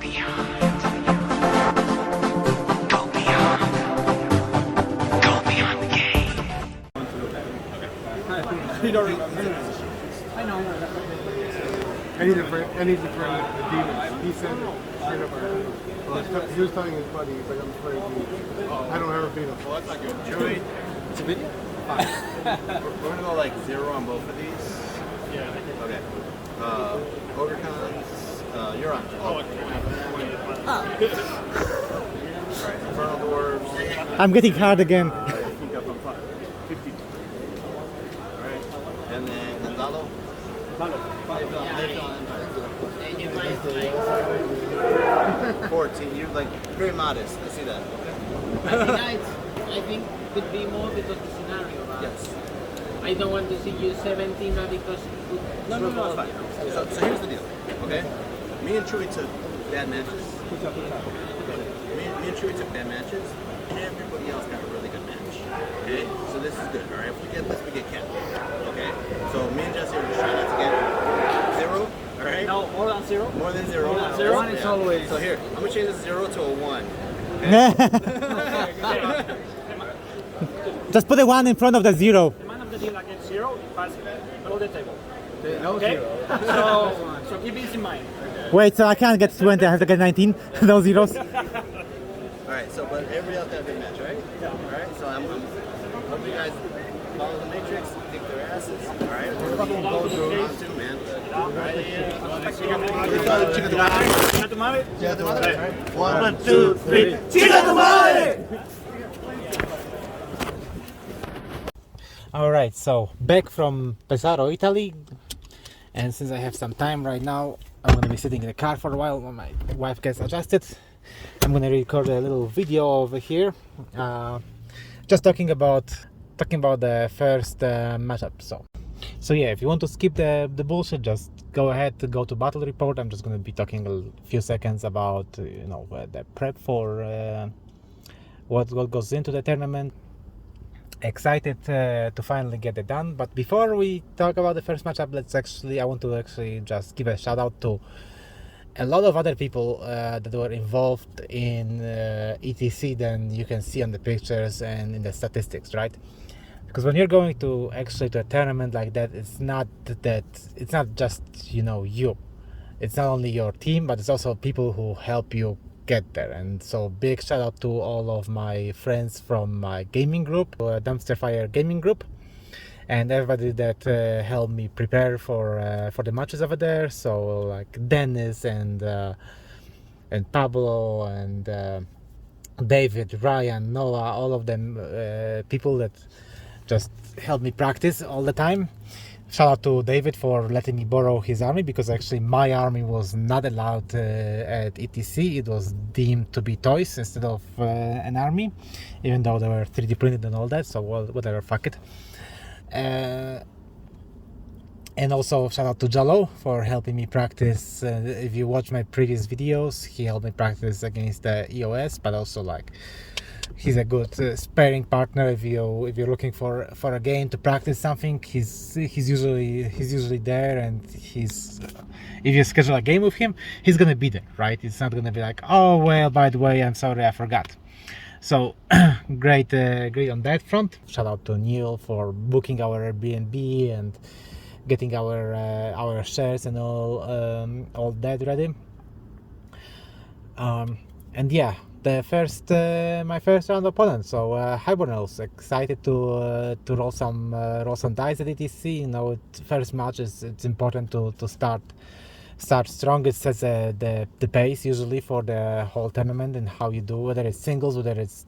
beyond. Go beyond. Go beyond the game. You don't remember. I know. Any different the demons. He said straight up. He was telling his buddy, he's like, I'm afraid I don't ever beat him. Well, that's not good. Joey, It's a video? we're gonna go like 0 on both of these. Yeah. Okay. Ogre cons, you're on. Oh, Alright, Infernal Dwarves. I'm getting hard again. Peek up on 50. Alright. And then Gonzalo. 14. You're like very modest. I see that. I think could be more because the scenario. But Yes. I don't want to see you 17 because it could No, it's fine. So here's the deal, okay? Me and Chewy took bad matches. Me and Chewy took bad matches. Everybody else got a really good match. Okay? So this is good, alright? If we get this, we get capped. Okay? So me and Jesse are just trying not to get 0, alright? No, more than 0. More than 0. More than 0. One is always. So here, I'm gonna change this 0 to a 1. Just put a 1 in front of the 0. The man of the deal against 0, it passes below the table. No Okay? zero. So keep this in mind. Wait, so I can't get 20, I have to get 19? No zeros? Alright, so but everybody else got a good match, right? Yeah. Alright, so I'm hope you guys follow the matrix, kick their asses. Alright, we're fucking both on too, man. Alright. 1, 2, 3. Alright, so back from Pesaro, Italy. And since I have some time right now, I'm going to be sitting in the car for a while while my wife gets adjusted. I'm going to record a little video over here. Just talking about the first matchup. So yeah, if you want to skip the bullshit, just go ahead to go to battle report. I'm just going to be talking a few seconds about the prep for what goes into the tournament. Excited to finally get it done. But before we talk about the first matchup, I want to actually just give a shout out to a lot of other people that were involved in ETC than you can see on the pictures and in the statistics, right? Because when you're going to a tournament like that, it's not just you. It's not only your team, but it's also people who help you get there. And so big shout out to all of my friends from my gaming group, Dumpster Fire gaming group, and everybody that helped me prepare for the matches over there. So like Dennis and Pablo and David, Ryan, Noah, all of them people that just helped me practice all the time. Shout out to David for letting me borrow his army, because actually my army was not allowed at ETC. It was deemed to be toys instead of an army, even though they were 3D printed and all that, so whatever, fuck it. And also shout out to Jalo for helping me practice. If you watch my previous videos, he helped me practice against the EOS, but also he's a good sparring partner. If you're looking for a game to practice something, he's usually there, and if you schedule a game with him, he's gonna be there, right? It's not gonna be like, oh well, by the way, I'm sorry, I forgot. So great on that front. Shout out to Neil for booking our Airbnb and getting our shares and all that ready. And yeah, my first round opponent. So Highborn Elves, excited to roll some dice at ETC. First match it's important to start strong. It sets the pace usually for the whole tournament and how you do, whether it's singles, whether it's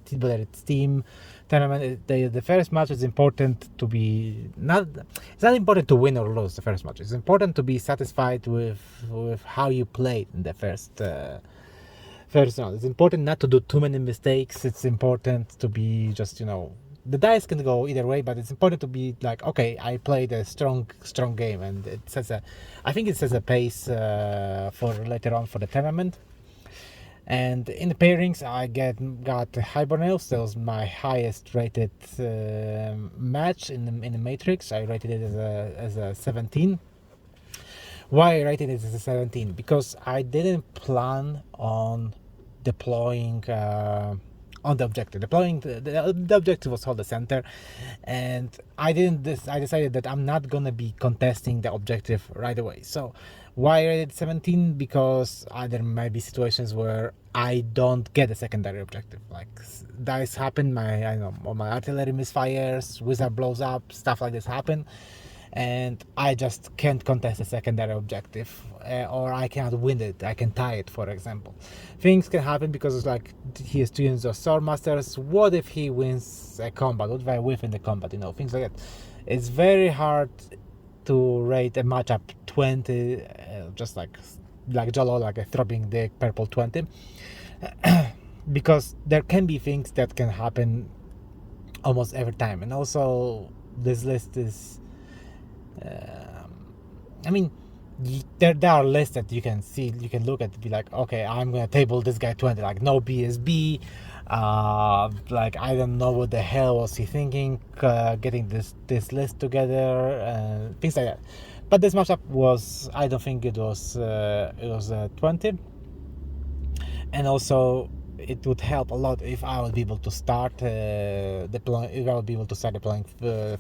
team tournament. The first match is important to be it's not important to win or lose the first match. It's important to be satisfied with how you played in the first round. It's important not to do too many mistakes. It's important to be just, the dice can go either way, but it's important to be like, okay, I played a strong game, and I think it sets a pace for later on for the tournament. And in the pairings, I got Highborn Elves. That was my highest rated match in the Matrix. I rated it as a 17. Why I rated it as a 17? Because I didn't plan on deploying on the objective. Deploying the objective was hold the center, and I didn't. I decided that I'm not gonna be contesting the objective right away. So why I rated 17? Because there might be situations where I don't get a secondary objective. Like dice happen, my I don't know, my artillery misfires, wizard blows up, stuff like this happen, and I just can't contest a secondary objective, or I cannot win it. I can tie it, for example. Things can happen because it's like he has 2 units of sword masters. What if he wins a combat? What if I win the combat? You know, things like that. It's very hard to rate a matchup 20, just like Jolo, like a throbbing dick purple 20, because there can be things that can happen almost every time, and also this list is I mean, there are lists that you can see, you can look at, be like, okay, I'm gonna table this guy 20, like no BSB, like I don't know what the hell was he thinking, getting this list together, things like that. But this matchup was, I don't think it was 20, and also it would help a lot if I would be able to start deploying. If I would be able to start deploying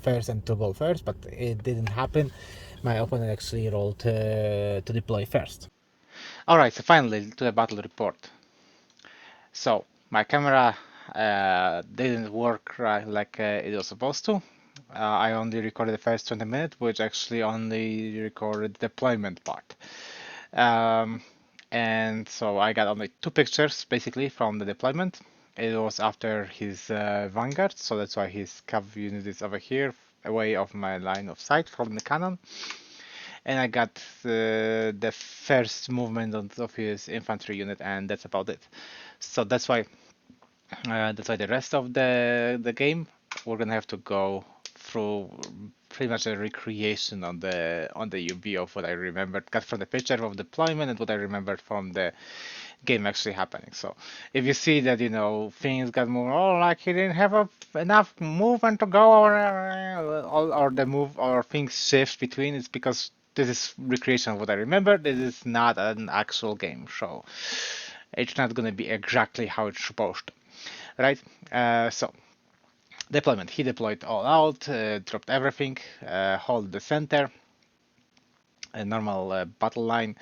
first and to go first, but it didn't happen. My opponent actually rolled to deploy first. Alright, so finally to the battle report. So my camera didn't work right like it was supposed to. I only recorded the first 20 minutes, which actually only recorded the deployment part. And so I got only 2 pictures basically from the deployment. It was after his vanguard, so that's why his cav unit is over here, away of my line of sight from the cannon. And I got the first movement of his infantry unit, and that's about it. So that's why the rest of the game we're gonna have to go through pretty much a recreation on the UB of what I remembered, got from the picture of deployment and what I remembered from the game actually happening. So if you see that things got moved, oh, like he didn't have enough movement to go, or the move or things shift between, it's because this is recreation of what I remember. This is not an actual game, so it's not gonna be exactly how it's supposed to, right? So deployment. He deployed all out, dropped everything, hold the center, a normal battle line,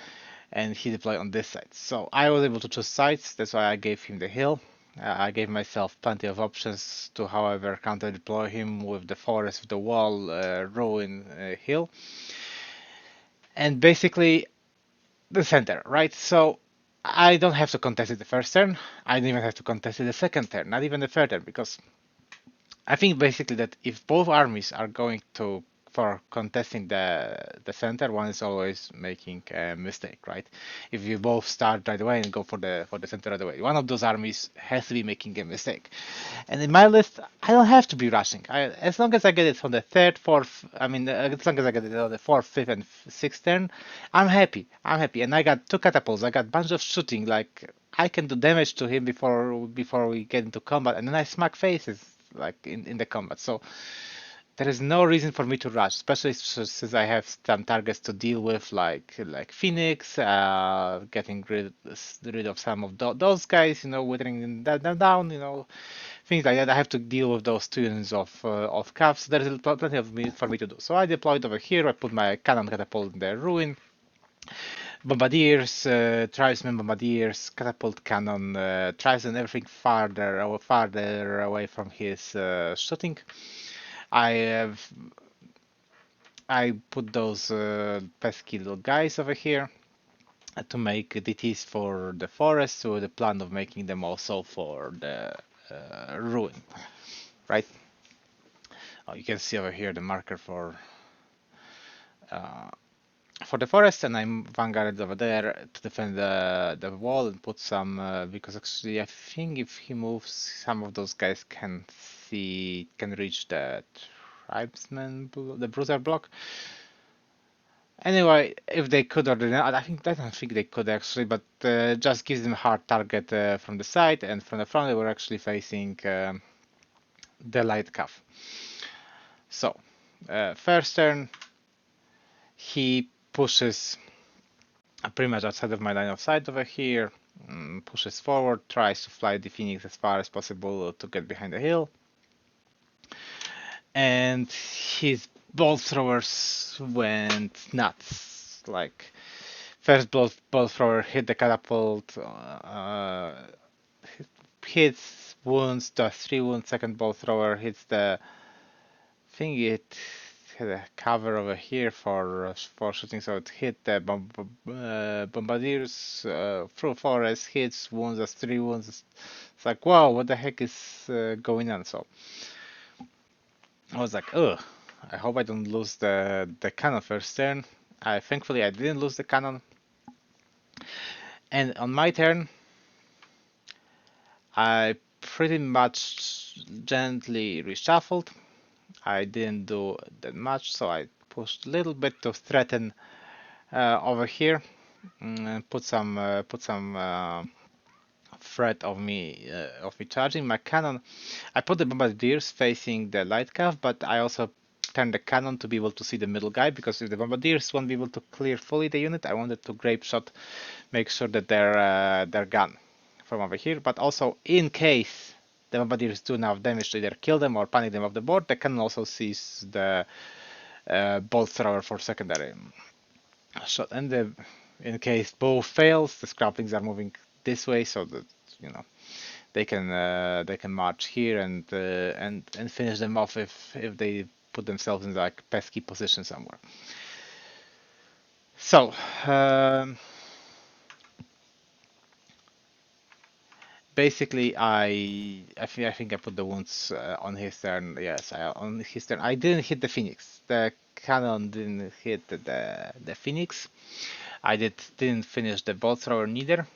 and he deployed on this side. So I was able to choose sides. That's why I gave him the hill. I gave myself plenty of options to, however, counter deploy him with the forest, with the wall, ruin, hill, and basically the center, right? So I don't have to contest it the first turn. I don't even have to contest it the second turn, not even the third turn, because I think basically that if both armies are going to for contesting the center, one is always making a mistake, right? If you both start right away and go for the center right away, one of those armies has to be making a mistake. And in my list, I don't have to be rushing. As long as I get it on the third, fourth, I mean, as long as I get it on the fourth, fifth, and sixth turn, I'm happy. I'm happy. And I got 2 catapults. I got a bunch of shooting. Like I can do damage to him before we get into combat, and then I smack faces like in the combat. So there is no reason for me to rush, especially since I have some targets to deal with, like Phoenix, getting rid of some of those guys, withering them down, things like that. I have to deal with those 2 units of cav, so there is plenty of for me to do. So I deployed over here. I put my cannon catapult in the ruin. Bombardiers, tribesmen, bombardiers, catapult cannon, tribesmen, everything farther away from his shooting. I put those pesky little guys over here to make DTs for the forest, with the plan of making them also for the ruin, right? Oh, you can see over here the marker for the forest, and I'm vanguarded over there to defend the wall and put some because actually I think if he moves, some of those guys can reach the tribesman, the bruiser block. Anyway, if they could or not, I don't think they could actually, but just gives them a hard target from the side, and from the front they were actually facing the light cav. So first turn he pushes pretty much outside of my line of sight over here. Pushes forward, tries to fly the Phoenix as far as possible to get behind the hill. And his bolt throwers went nuts. Like, first bolt thrower hit the catapult, hits, wounds, does 3 wounds. Second bolt thrower hits the thing. It had a cover over here for shooting, so it hit the bombardiers through forest, hits, wounds, does 3 wounds. It's like, wow, what the heck is going on? So I was like, ugh, I hope I don't lose the cannon first turn. Thankfully I didn't lose the cannon. And on my turn, I pretty much gently reshuffled. I didn't do that much, so I pushed a little bit to threaten over here, and put some threat of me charging my cannon. I put the bombardiers facing the light calf, but I also turned the cannon to be able to see the middle guy, because if the bombardiers won't be able to clear fully the unit, I wanted to grape shot, make sure that they're gone from over here. But also, in case the bombardiers do enough damage to either kill them or panic them off the board, the cannon also sees the bolt thrower for secondary shot. And in case both fails, the scraplings are moving this way, so that they can march here and finish them off if they put themselves in like pesky position somewhere. So basically, I think I put the wounds on his turn. Yes, on his turn. I didn't hit the Phoenix. The cannon didn't hit the Phoenix. I didn't finish the bolt thrower neither.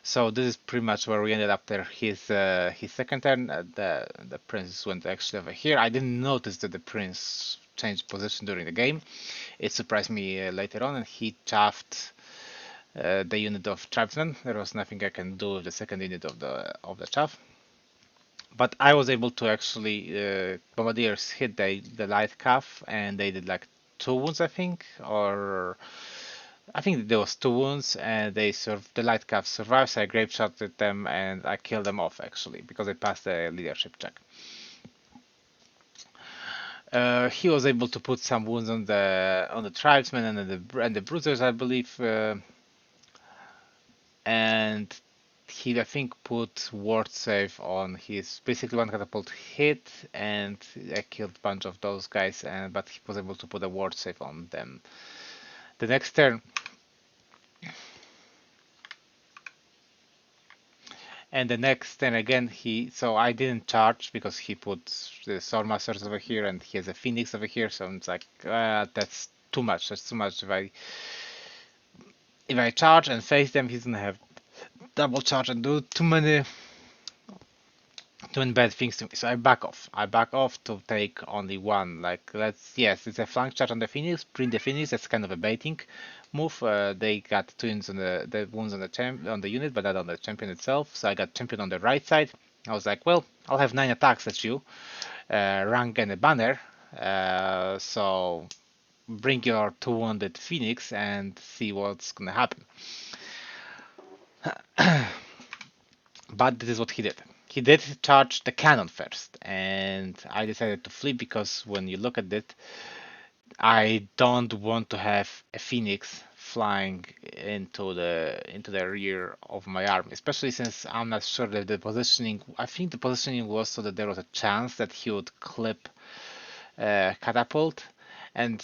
So this is pretty much where we ended after his second turn. The prince went actually over here. I didn't notice that the prince changed position during the game. It surprised me later on, and he chaffed the unit of tribesmen. There was nothing I can do with the second unit of the chaff. But I was able to actually bombardiers hit the light calf, and they did like 2 wounds, I think, or I think there was 2 wounds, and the light calf survived. So I grape shotted them and I killed them off actually because I passed the leadership check. He was able to put some wounds on the tribesmen and the bruisers, I believe, and he I think put ward save on his basically one catapult hit, and I killed a bunch of those guys, but he was able to put a ward save on them. The next turn. And the next turn again, so I didn't charge because he put the Swordmasters over here and he has a Phoenix over here, so it's like that's too much. That's too much. If I charge and face them, he's gonna have double charge and do too many doing bad things to me. So I back off. I back off to take only one. Like yes, it's a flank charge on the Phoenix. Print the Phoenix. That's kind of a baiting move. They got twins on the wounds on the unit, but not on the champion itself. So I got champion on the right side. I was like, well, I'll have 9 attacks at you, rank and a banner. So bring your 2 wounded Phoenix and see what's gonna happen. But this is what he did. He did charge the cannon first, and I decided to flip because when you look at it, I don't want to have a Phoenix flying into the rear of my army, especially since I'm not sure that the positioning. I think the positioning was so that there was a chance that he would clip catapult, and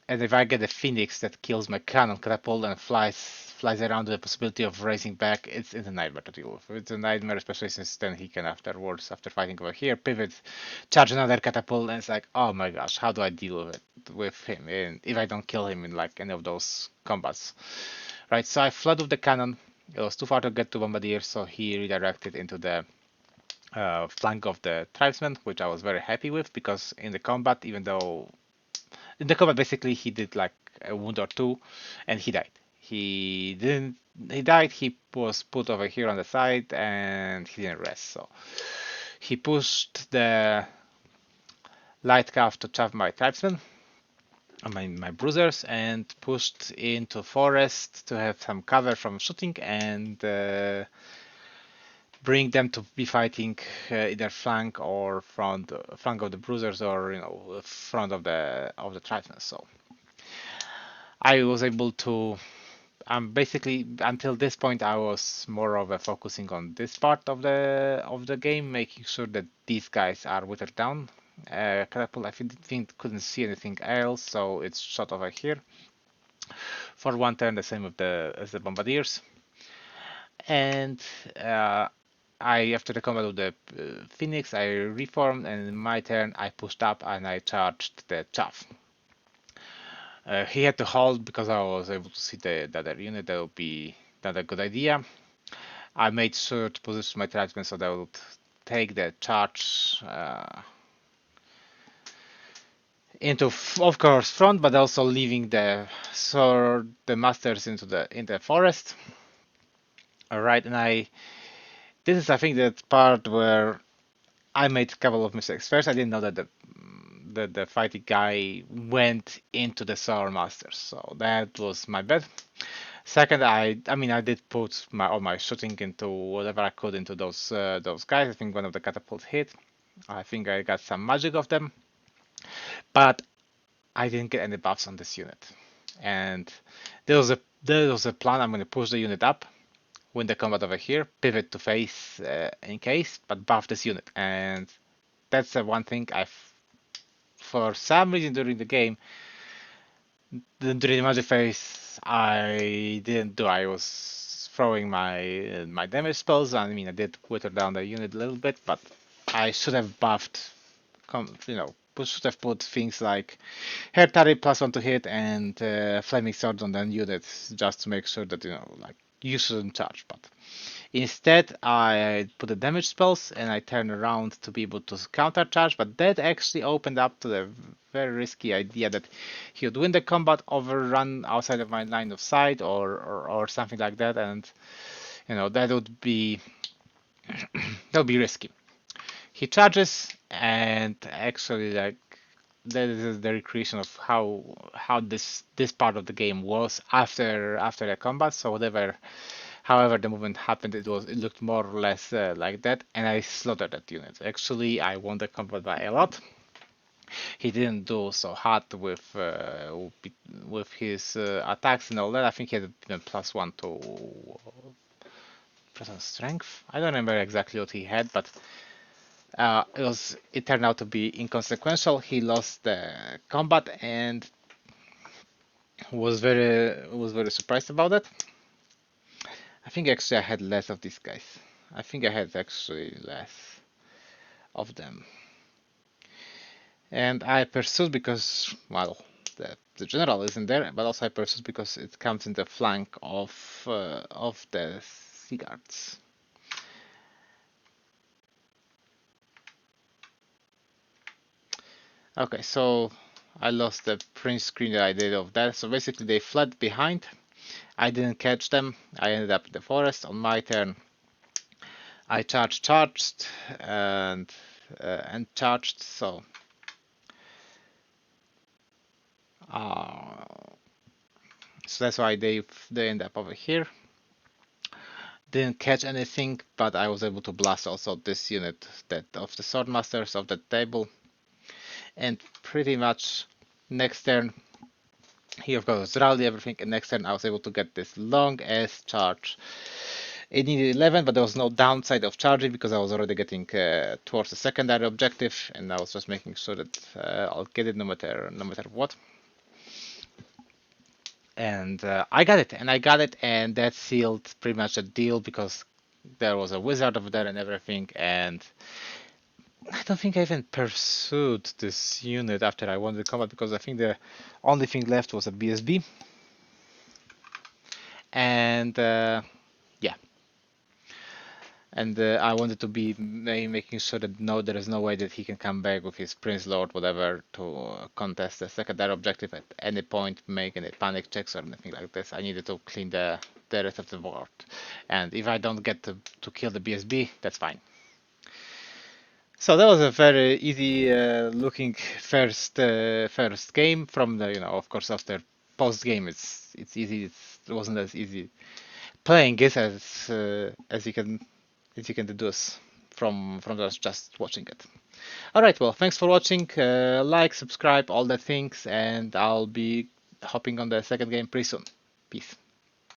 if I get a Phoenix that kills my cannon catapult and flies around with the possibility of racing back, it's a nightmare to deal with. It's a nightmare, especially since then he can afterwards, after fighting over here, pivot, charge another catapult, and it's like, oh my gosh, how do I deal with him? And if I don't kill him in like any of those combats, right? So I flood with the cannon. It was too far to get to Bombardier, so he redirected into the flank of the tribesmen, which I was very happy with because in the combat, basically he did like a wound or 2 and he died. He died, he was put over here on the side and he didn't rest. So he pushed the light calf to chaff my tribesmen. my bruisers and pushed into forest to have some cover from shooting and bring them to be fighting either flank or flank of the bruisers or front of the tribesmen. So I was able to basically until this point I was more of a focusing on this part of the game, making sure that these guys are withered down. Catapult I think couldn't see anything else, so it's shot over here for one turn, the same with as the bombardiers. And after the combat with the Phoenix, I reformed, and in my turn, I pushed up and I charged the chaff. He had to hold because I was able to see the other unit. That would be not a good idea. I made sure to position my tribesmen so they would take the charge into, of course, front, but also leaving the masters into the forest. All right, and this is I think that part where I made a couple of mistakes. First, I didn't know that the fighting guy went into the Sour Masters, so that was my bad. Second, I mean I did put all my shooting into whatever I could into those guys. I think one of the catapults hit. I think I got some magic of them, but I didn't get any buffs on this unit. And there was a plan. I'm going to push the unit up, win the combat over here, pivot to face in case, but buff this unit. And that's the one thing for some reason during the game, during the magic phase, I didn't do. I was throwing my damage spells. I mean, I did wither down the unit a little bit, but I should have buffed, should have put things like hair tariff +1 to hit and flaming sword on the units just to make sure that like you shouldn't charge. But instead, I put the damage spells and I turned around to be able to counter charge. But that actually opened up to the very risky idea that he would win the combat, overrun outside of my line of sight, or something like that, and that would be risky. He charges, and actually, like that is the recreation of how this part of the game was after the combat. So however the movement happened, it looked more or less like that, and I slaughtered that unit. Actually, I won the combat by a lot. He didn't do so hard with his attacks and all that. I think he had even +1 to present strength. I don't remember exactly what he had, but it turned out to be inconsequential. He lost the combat and was very surprised about it. I think actually I had less of these guys. I think I had actually less of them. And I pursued because, well, the general isn't there, but also I pursued because it comes in the flank of the Sea Guards. Okay, so I lost the print screen that I did of that. So basically they fled behind. I didn't catch them. I ended up in the forest. On my turn, I charged, and charged. So that's why they end up over here. Didn't catch anything, but I was able to blast also this unit of the Swordmasters of the table. And pretty much next turn, he of course rallied everything, and next turn I was able to get this long ass charge. It needed 11, but there was no downside of charging because I was already getting towards the secondary objective, and I was just making sure that I'll get it no matter what. And I got it, and that sealed pretty much a deal because there was a wizard over there and everything, and I don't think I even pursued this unit after I won the combat because I think the only thing left was a BSB. And yeah. And I wanted to be making sure that there is no way that he can come back with his Prince Lord, whatever, to contest the secondary objective at any point, make any panic checks or anything like this. I needed to clean the rest of the board. And if I don't get to kill the BSB, that's fine. So that was a very easy looking first game from the, of course, after post game it's easy. It wasn't as easy playing it as you can deduce from just watching it. All right, well, thanks for watching. Like, subscribe, all the things, and I'll be hopping on the second game pretty soon. Peace.